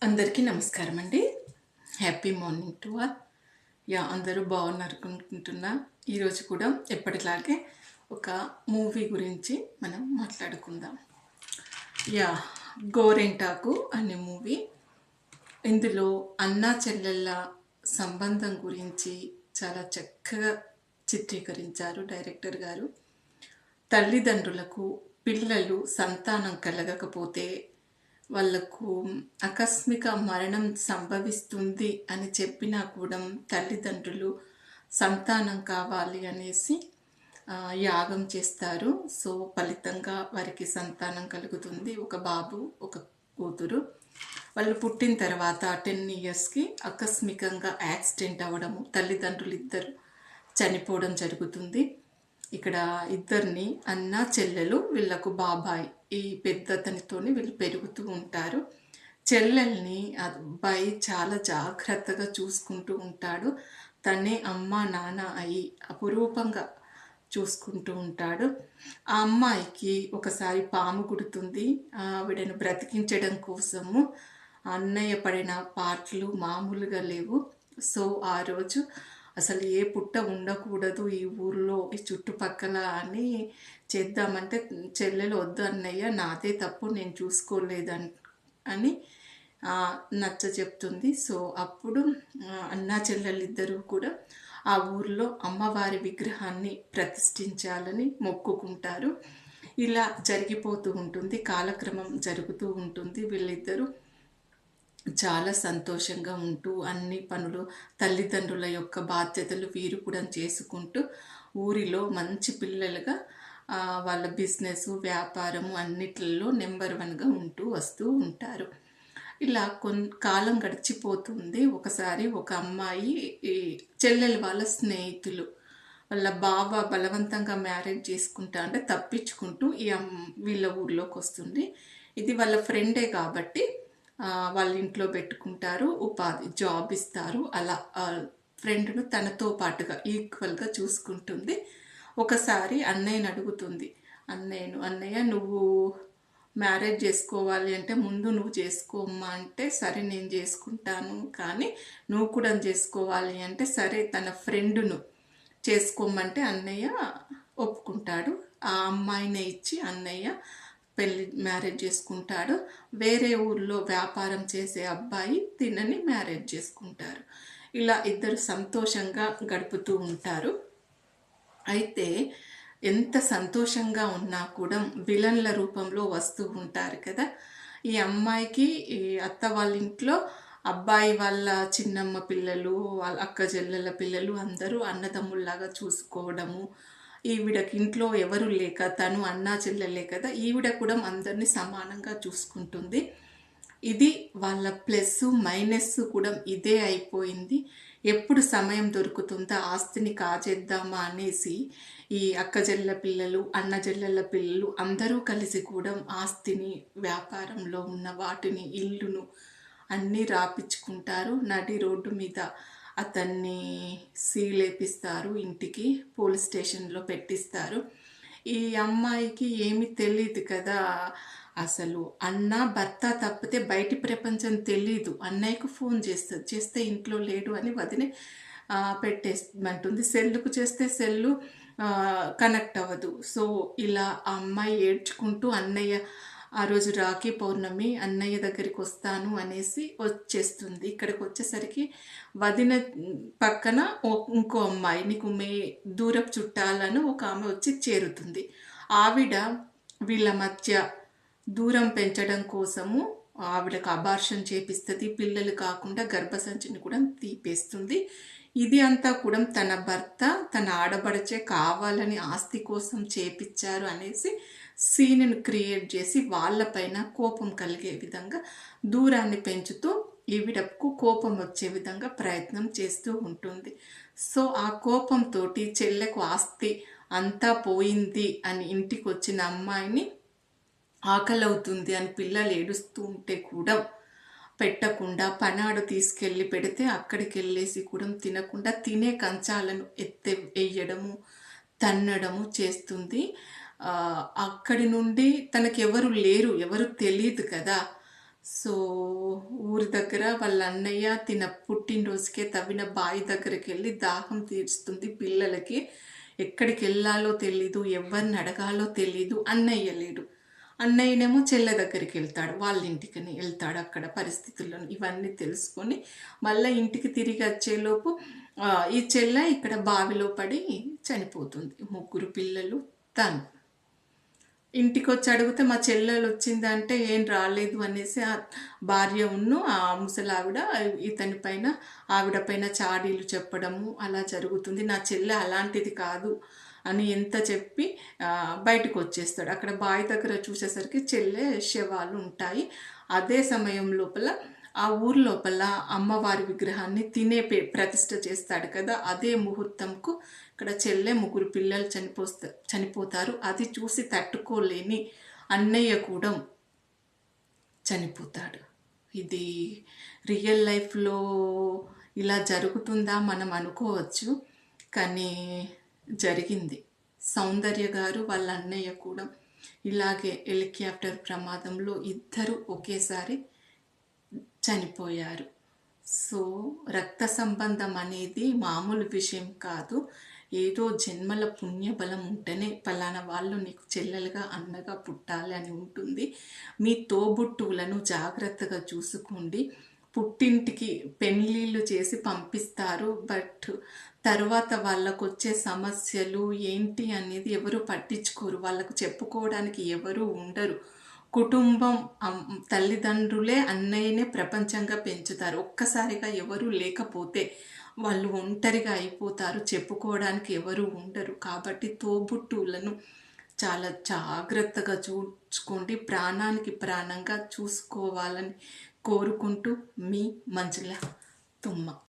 అందరికీ నమస్కారం అండి. Happy morning to all. అందరూ బాగున్నారు అనుకుంటున్నా. ఈరోజు కూడా ఎప్పటిలాగే ఒక మూవీ గురించి మనం మాట్లాడుకుందాం. యా 'గోరెంటాకు' అనే మూవీ. ఇందులో అన్నా చెల్లెళ్ళ సంబంధం గురించి చాలా చక్కగా చిత్రీకరించారు డైరెక్టర్ గారు. తల్లిదండ్రులకు పిల్లలు సంతానం కలగకపోతే వాళ్ళకు ఆకస్మిక మరణం సంభవిస్తుంది అని చెప్పినా కూడా తల్లిదండ్రులు సంతానం కావాలి అనేసి యాగం చేస్తారు. సో ఫలితంగా వారికి సంతానం కలుగుతుంది. ఒక బాబు, ఒక కూతురు. వాళ్ళు పుట్టిన తర్వాత 10 ఇయర్స్కి ఆకస్మికంగా యాక్సిడెంట్ అవ్వడము, తల్లిదండ్రులు ఇద్దరు చనిపోవడం జరుగుతుంది. ఇక్కడ ఇద్దరిని అన్న చెల్లెలు, వీళ్ళకు బాబాయ్, ఈ పెద్దతనితోని వీళ్ళు పెరుగుతూ ఉంటారు. చెల్లెల్ని అబ్బాయి చాలా జాగ్రత్తగా చూసుకుంటూ ఉంటాడు. తనే అమ్మ నాన్న అయి అపురూపంగా చూసుకుంటూ ఉంటాడు. ఆ అమ్మాయికి ఒకసారి పాము కుడుతుంది. ఆవిడను బ్రతికించడం కోసము అన్నయ్య పడిన పాటలు మామూలుగా లేవు. సో ఆ రోజు అసలు ఏ పుట్ట ఉండకూడదు ఈ ఊర్లో, ఈ చుట్టుపక్కల అని చేద్దామంటే చెల్లెలు వద్దు అన్నయ్య, నాదే తప్పు, నేను చూసుకోలేదని అని నచ్చ చెప్తుంది. సో అప్పుడు అన్నా చెల్లెలిద్దరూ కూడా ఆ ఊర్లో అమ్మవారి విగ్రహాన్ని ప్రతిష్ఠించాలని మొక్కుకుంటారు. ఇలా జరిగిపోతూ ఉంటుంది, కాలక్రమం జరుగుతూ ఉంటుంది. వీళ్ళిద్దరూ చాలా సంతోషంగా ఉంటూ అన్ని పనులు, తల్లిదండ్రుల యొక్క బాధ్యతలు వీరు కూడా చేసుకుంటూ ఊరిలో మంచి పిల్లలుగా వాళ్ళ బిజినెస్, వ్యాపారము అన్నిటిలో నెంబర్ 1గా ఉంటూ వస్తూ ఉంటారు. ఇలా కాలం గడిచిపోతుంది. ఒకసారి ఒక అమ్మాయి చెల్లెలు వాళ్ళ స్నేహితులు వాళ్ళ బావ బలవంతంగా మ్యారేజ్ చేసుకుంటా అంటే తప్పించుకుంటూ వీళ్ళ ఊర్లోకి వస్తుంది. ఇది వాళ్ళ ఫ్రెండే కాబట్టి వాళ్ళ ఇంట్లో పెట్టుకుంటారు, ఉపాధి జాబ్ ఇస్తారు. అలా ఫ్రెండ్ను తనతో పాటుగా ఈక్వల్గా చూసుకుంటుంది. ఒకసారి అన్నయ్యని అడుగుతుంది, అన్నయ్య నువ్వు మ్యారేజ్ చేసుకోవాలి అంటే ముందు నువ్వు చేసుకోమ్మా అంటే, సరే నేను చేసుకుంటాను, కానీ నువ్వు కూడా చేసుకోవాలి అంటే, సరే తన ఫ్రెండును చేసుకోమంటే అన్నయ్య ఒప్పుకుంటాడు. ఆ అమ్మాయిని ఇచ్చి అన్నయ్య మ్యారేజ్ చేసుకుంటాడు. వేరే ఊర్లో వ్యాపారం చేసే అబ్బాయి తినని మ్యారేజ్ చేసుకుంటారు. ఇలా ఇద్దరు సంతోషంగా గడుపుతూ ఉంటారు. అయితే ఎంత సంతోషంగా ఉన్నా కూడా విలన్ల రూపంలో వస్తూ ఉంటారు కదా. ఈ అమ్మాయికి ఈ అత్త వాళ్ళ ఇంట్లో అబ్బాయి వాళ్ళ చిన్నమ్మ పిల్లలు, వాళ్ళ అక్క చెల్లెల పిల్లలు అందరూ అన్నదమ్ముల్లాగా చూసుకోవడము, ఈవిడకి ఇంట్లో ఎవరు లేక తను అన్నా చెల్లెలే కదా, ఈవిడ కూడా అందరినీ సమానంగా చూసుకుంటుంది. ఇది వాళ్ళ ప్లస్ మైనస్ కూడా ఇదే అయిపోయింది. ఎప్పుడు సమయం దొరుకుతుందో ఆస్తిని కాజేద్దామా అనేసి ఈ అక్కజెల్ల పిల్లలు, అన్నజెల్లెల పిల్లలు అందరూ కలిసి కూడా ఆస్తిని, వ్యాపారంలో ఉన్న వాటిని, ఇల్లును అన్నీ రాపించుకుంటారు. నడి రోడ్డు మీద అతన్ని సీలేపిస్తారు, ఇంటికి పోలీస్ స్టేషన్లో పెట్టిస్తారు. ఈ అమ్మాయికి ఏమీ తెలియదు కదా, అసలు అన్న భర్త తప్పితే బయటి ప్రపంచం తెలీదు. అన్నయ్యకు ఫోన్ చేస్తే ఇంట్లో లేడు అని వదిలి పెట్టేమంటుంది. సెల్లుకు చేస్తే సెల్లు కనెక్ట్ అవ్వదు. సో ఇలా ఆ అమ్మాయి ఏడ్చుకుంటూ అన్నయ్య ఆ రోజు రాఖీ పౌర్ణమి, అన్నయ్య దగ్గరికి వస్తాను అనేసి వచ్చేస్తుంది. ఇక్కడికి వచ్చేసరికి వదిన పక్కన ఇంకో అమ్మాయి, నీకు దూరపు చుట్టాలను ఒక ఆమె వచ్చి చేరుతుంది. ఆవిడ వీళ్ళ మధ్య దూరం పెంచడం కోసము ఆవిడకు అబార్షన్ చేపిస్తుంది. పిల్లలు కాకుండా గర్భసంచిని కూడా తీపేస్తుంది. ఇది అంతా కూడా తన భర్త, తన ఆడబడిచే కావాలని ఆస్తి కోసం చేపించారు అనేసి సీన్ను క్రియేట్ చేసి వాళ్ళపైన కోపం కలిగే విధంగా దూరాన్ని పెంచుతూ ఈవిడకు కోపం వచ్చే విధంగా ప్రయత్నం చేస్తూ ఉంటుంది. సో ఆ కోపంతో చెల్లెకు ఆస్తి అంతా పోయింది అని ఇంటికి వచ్చిన అమ్మాయిని ఆకలి అవుతుంది అని పిల్లలు ఏడుస్తూ ఉంటే కూడా పెట్టకుండా పనాడు తీసుకెళ్ళి పెడితే అక్కడికి వెళ్ళేసి కూడా తినకుండా తినే కంచాలను వేయడము, తన్నడము చేస్తుంది. అక్కడి నుండి తనకెవరు లేరు, ఎవరు తెలియదు కదా, సో ఊరి దగ్గర వాళ్ళ అన్నయ్య తిన పుట్టినరోజుకే తవ్విన బావి దగ్గరికి వెళ్ళి దాహం తీరుస్తుంది పిల్లలకి. ఎక్కడికి వెళ్ళాలో తెలీదు, ఎవరిని అడగాలో తెలీదు. అన్నయ్య లేడు. అన్నయ్యనేమో చెల్లె దగ్గరికి వెళ్తాడు, వాళ్ళ ఇంటికని వెళ్తాడు. అక్కడ పరిస్థితులను ఇవన్నీ తెలుసుకొని మళ్ళీ ఇంటికి తిరిగి వచ్చేలోపు ఈ చెల్లె ఇక్కడ బావిలో పడి చనిపోతుంది. ముగ్గురు పిల్లలు, తను. ఇంటికి వచ్చి అడిగితే మా చెల్లెలు వచ్చిందంటే ఏం రాలేదు అనేసి ఆ భార్య ఆ ముసలావిడ ఇతని పైన, ఆవిడ పైన చాడీలు చెప్పడము అలా జరుగుతుంది. నా చెల్లె అలాంటిది కాదు అని ఎంత చెప్పి బయటకు వచ్చేస్తాడు. అక్కడ బావి దగ్గర చూసేసరికి చెల్లె శవాలు ఉంటాయి. అదే సమయం లోపల ఆ ఊరు లోపల అమ్మవారి విగ్రహాన్ని ప్రతిష్ఠ చేస్తాడు కదా, అదే ముహూర్తంకు ఇక్కడ చెల్లె ముగ్గురు పిల్లలు చనిపోతారు. అది చూసి తట్టుకోలేని అన్నయ్య కూడా చనిపోతాడు. ఇది రియల్ లైఫ్లో ఇలా జరుగుతుందా మనం అనుకోవచ్చు, కానీ జరిగింది. సౌందర్య గారు వాళ్ళ అన్నయ్య కూడా ఇలాగే హెలికాప్టర్ ప్రమాదంలో ఇద్దరు ఒకేసారి చనిపోయారు. సో రక్త సంబంధం అనేది మామూలు విషయం కాదు. ఏదో జన్మల పుణ్యబలం ఉంటేనే పలానా వాళ్ళు నీకు చెల్లెలుగా అన్నగా పుట్టాలి అని ఉంటుంది. మీ తోబుట్టువులను జాగ్రత్తగా చూసుకోండి. పుట్టింటికి పెళ్ళిళ్ళు చేసి పంపిస్తారు, బట్ తర్వాత వాళ్ళకు వచ్చే సమస్యలు ఏంటి అనేది ఎవరు పట్టించుకోరు. వాళ్ళకు చెప్పుకోవడానికి ఎవరు ఉండరు. కుటుంబం తల్లిదండ్రులే అన్నయ్యనే ప్రపంచంగా పెంచుతారు. ఒక్కసారిగా ఎవరు లేకపోతే వాళ్ళు ఒంటరిగా అయిపోతారు, చెప్పుకోవడానికి ఎవరు ఉండరు. కాబట్టి తోబుట్టువులను చాలా జాగ్రత్తగా చూసుకోండి, ప్రాణానికి ప్రాణంగా చూసుకోవాలని కోరుకుంటూ మీ మంజుల తుమ్మ.